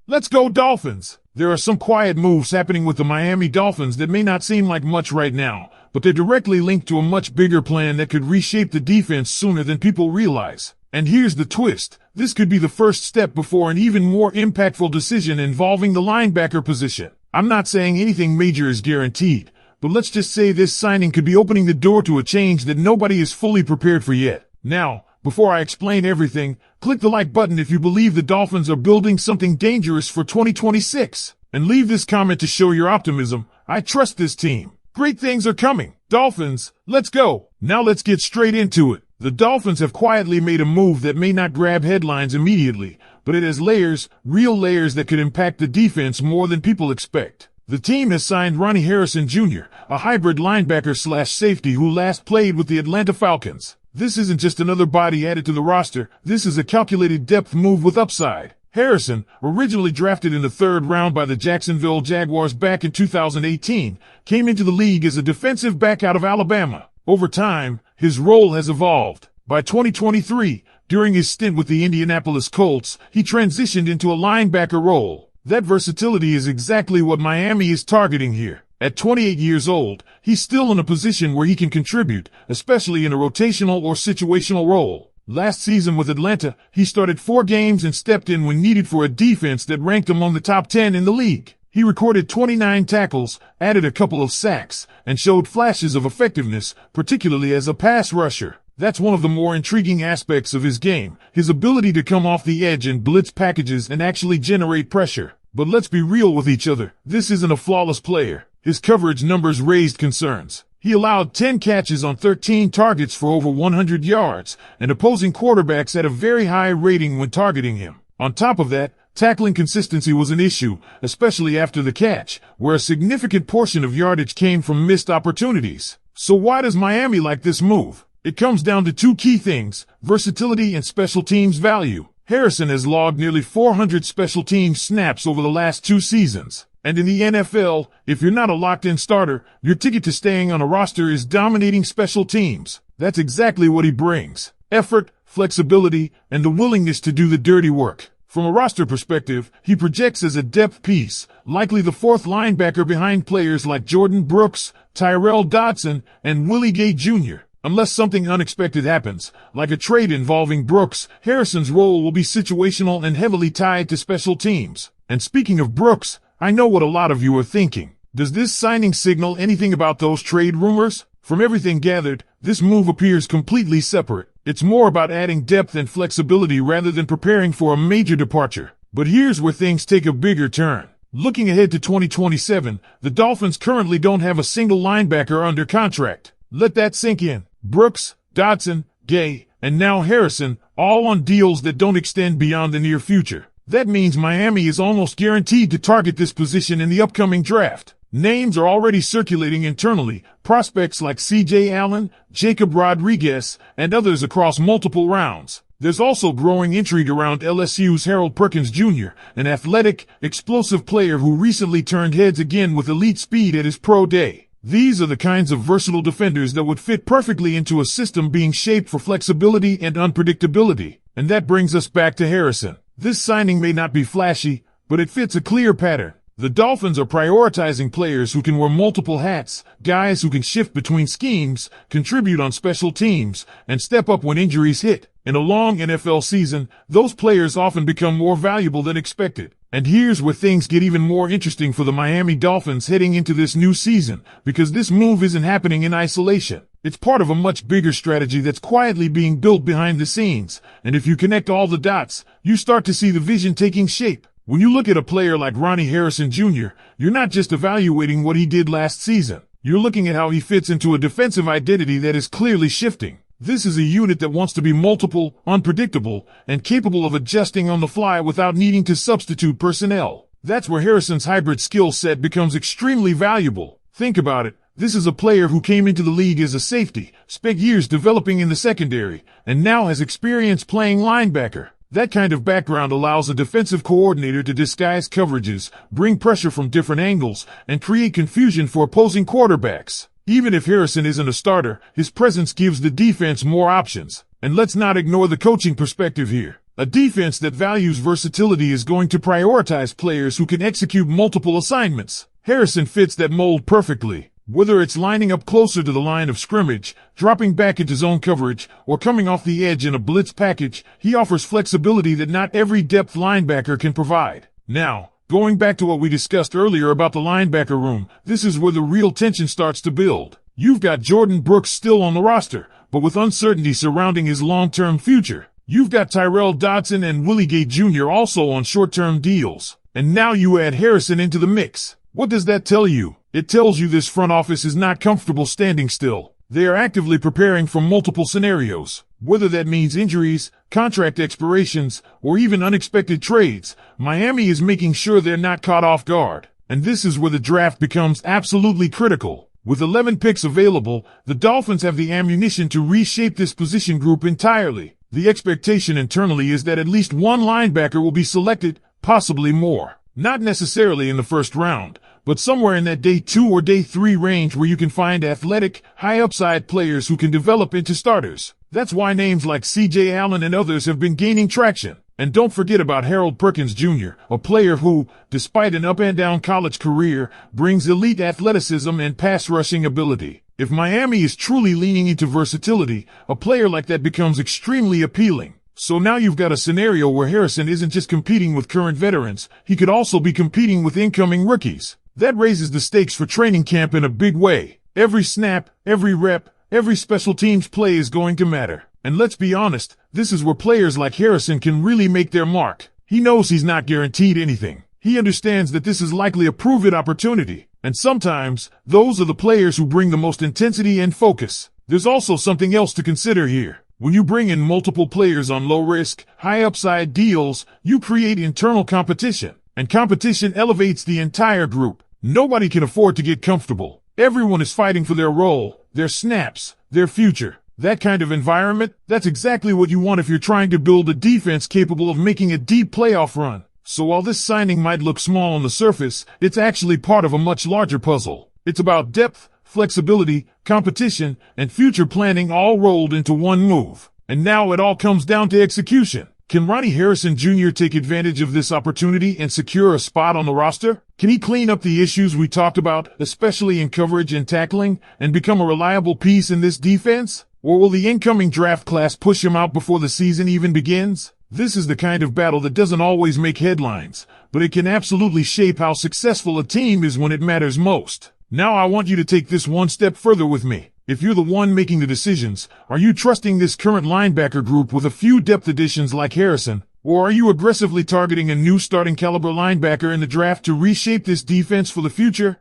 Let's go Dolphins! There are some quiet moves happening with the Miami Dolphins that may not seem like much right now, but they're directly linked to a much bigger plan that could reshape the defense sooner than people realize. And here's the twist. This could be the first step before an even more impactful decision involving the linebacker position. I'm not saying anything major is guaranteed, but let's just say this signing could be opening the door to a change that nobody is fully prepared for yet. Now, before I explain everything, click the like button if you believe the Dolphins are building something dangerous for 2026. And leave this comment to show your optimism. I trust this team. Great things are coming. Dolphins, let's go. Now let's get straight into it. The Dolphins have quietly made a move that may not grab headlines immediately, but it has layers, real layers that could impact the defense more than people expect. The team has signed Ronnie Harrison Jr., a hybrid linebacker/safety who last played with the Atlanta Falcons. This isn't just another body added to the roster. This is a calculated depth move with upside. Harrison, originally drafted in the 3rd round by the Jacksonville Jaguars back in 2018, came into the league as a defensive back out of Alabama. Over time, his role has evolved. By 2023, during his stint with the Indianapolis Colts, he transitioned into a linebacker role. That versatility is exactly what Miami is targeting here. At 28 years old, he's still in a position where he can contribute, especially in a rotational or situational role. Last season with Atlanta, he started 4 games and stepped in when needed for a defense that ranked among the top 10 in the league. He recorded 29 tackles, added a couple of sacks, and showed flashes of effectiveness, particularly as a pass rusher. That's one of the more intriguing aspects of his game, his ability to come off the edge and blitz packages and actually generate pressure. But let's be real with each other. This isn't a flawless player. His coverage numbers raised concerns. He allowed 10 catches on 13 targets for over 100 yards, and opposing quarterbacks had a very high rating when targeting him. On top of that, tackling consistency was an issue, especially after the catch, where a significant portion of yardage came from missed opportunities. So why does Miami like this move? It comes down to 2 key things: versatility and special teams value. Harrison has logged nearly 400 special teams snaps over the last 2 seasons. And in the NFL, if you're not a locked-in starter, your ticket to staying on a roster is dominating special teams. That's exactly what he brings: effort, flexibility, and the willingness to do the dirty work. From a roster perspective, he projects as a depth piece, likely the 4th linebacker behind players like Jordan Brooks, Tyrell Dodson, and Willie Gay Jr. Unless something unexpected happens, like a trade involving Brooks, Harrison's role will be situational and heavily tied to special teams. And speaking of Brooks, I know what a lot of you are thinking. Does this signing signal anything about those trade rumors? From everything gathered, this move appears completely separate. It's more about adding depth and flexibility rather than preparing for a major departure. But here's where things take a bigger turn. Looking ahead to 2027, the Dolphins currently don't have a single linebacker under contract. Let that sink in. Brooks, Dodson, Gay, and now Harrison, all on deals that don't extend beyond the near future. That means Miami is almost guaranteed to target this position in the upcoming draft. Names are already circulating internally, prospects like C.J. Allen, Jacob Rodriguez, and others across multiple rounds. There's also growing intrigue around LSU's Harold Perkins Jr., an athletic, explosive player who recently turned heads again with elite speed at his pro day. These are the kinds of versatile defenders that would fit perfectly into a system being shaped for flexibility and unpredictability. And that brings us back to Harrison. This signing may not be flashy, but it fits a clear pattern. The Dolphins are prioritizing players who can wear multiple hats, guys who can shift between schemes, contribute on special teams, and step up when injuries hit. In a long NFL season, those players often become more valuable than expected. And here's where things get even more interesting for the Miami Dolphins heading into this new season, because this move isn't happening in isolation. It's part of a much bigger strategy that's quietly being built behind the scenes. And if you connect all the dots, you start to see the vision taking shape. When you look at a player like Ronnie Harrison Jr., you're not just evaluating what he did last season. You're looking at how he fits into a defensive identity that is clearly shifting. This is a unit that wants to be multiple, unpredictable, and capable of adjusting on the fly without needing to substitute personnel. That's where Harrison's hybrid skill set becomes extremely valuable. Think about it. This is a player who came into the league as a safety, spent years developing in the secondary, and now has experience playing linebacker. That kind of background allows a defensive coordinator to disguise coverages, bring pressure from different angles, and create confusion for opposing quarterbacks. Even if Harrison isn't a starter, his presence gives the defense more options. And let's not ignore the coaching perspective here. A defense that values versatility is going to prioritize players who can execute multiple assignments. Harrison fits that mold perfectly. Whether it's lining up closer to the line of scrimmage, dropping back into zone coverage, or coming off the edge in a blitz package, he offers flexibility that not every depth linebacker can provide. Now, going back to what we discussed earlier about the linebacker room, this is where the real tension starts to build. You've got Jordan Brooks still on the roster, but with uncertainty surrounding his long-term future. You've got Tyrell Dodson and Willie Gay Jr. also on short-term deals. And now you add Harrison into the mix. What does that tell you? It tells you this front office is not comfortable standing still. They are actively preparing for multiple scenarios. Whether that means injuries, contract expirations, or even unexpected trades, Miami is making sure they're not caught off guard. And this is where the draft becomes absolutely critical. With 11 picks available, the Dolphins have the ammunition to reshape this position group entirely. The expectation internally is that at least one linebacker will be selected, possibly more. Not necessarily in the first round, but somewhere in that day 2 or day 3 range where you can find athletic, high-upside players who can develop into starters. That's why names like C.J. Allen and others have been gaining traction. And don't forget about Harold Perkins Jr., a player who, despite an up-and-down college career, brings elite athleticism and pass-rushing ability. If Miami is truly leaning into versatility, a player like that becomes extremely appealing. So now you've got a scenario where Harrison isn't just competing with current veterans, he could also be competing with incoming rookies. That raises the stakes for training camp in a big way. Every snap, every rep, every special teams play is going to matter. And let's be honest, this is where players like Harrison can really make their mark. He knows he's not guaranteed anything. He understands that this is likely a prove-it opportunity. And sometimes, those are the players who bring the most intensity and focus. There's also something else to consider here. When you bring in multiple players on low-risk, high-upside deals, you create internal competition. And competition elevates the entire group. Nobody can afford to get comfortable. Everyone is fighting for their role, their snaps, their future. That kind of environment, that's exactly what you want if you're trying to build a defense capable of making a deep playoff run. So while this signing might look small on the surface, it's actually part of a much larger puzzle. It's about depth, flexibility, competition, and future planning all rolled into one move. And now it all comes down to execution. Can Ronnie Harrison Jr. take advantage of this opportunity and secure a spot on the roster? Can he clean up the issues we talked about, especially in coverage and tackling, and become a reliable piece in this defense? Or will the incoming draft class push him out before the season even begins? This is the kind of battle that doesn't always make headlines, but it can absolutely shape how successful a team is when it matters most. Now I want you to take this one step further with me. If you're the one making the decisions, are you trusting this current linebacker group with a few depth additions like Harrison, or are you aggressively targeting a new starting caliber linebacker in the draft to reshape this defense for the future?